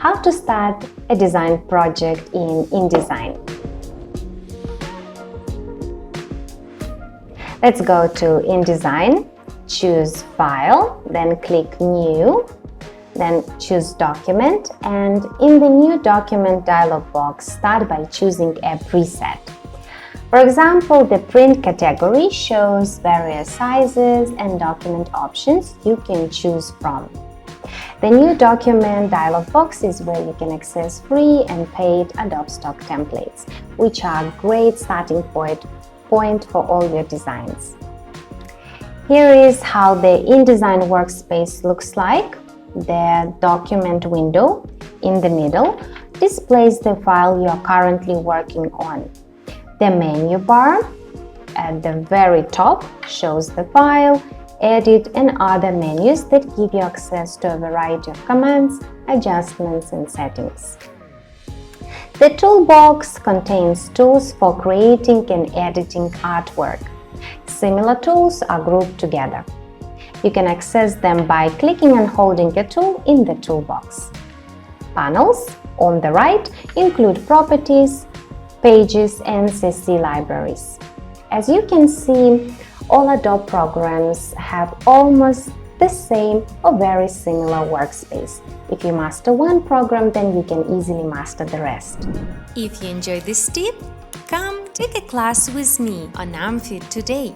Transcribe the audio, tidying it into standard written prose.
How to start a design project in InDesign. Let's go to InDesign, choose File, then click New, then choose Document, and in the New Document dialog box, start by choosing a preset. For example, the print category shows various sizes and document options you can choose from. The New Document dialog box is where you can access free and paid Adobe stock templates, which are a great starting point for all your designs. Here is how the InDesign Workspace looks like. The document window in the middle displays the file you are currently working on. The menu bar at the very top shows the file, edit, and other menus that give you access to a variety of commands, adjustments, and settings. The Toolbox contains tools for creating and editing artwork. Similar tools are grouped together. You can access them by clicking and holding a tool in the Toolbox. Panels on the right include properties, pages, and CC libraries. As you can see, all Adobe programs have almost the same or very similar workspace. If you master one program, then you can easily master the rest. If you enjoyed this tip, come take a class with me on Amfit today.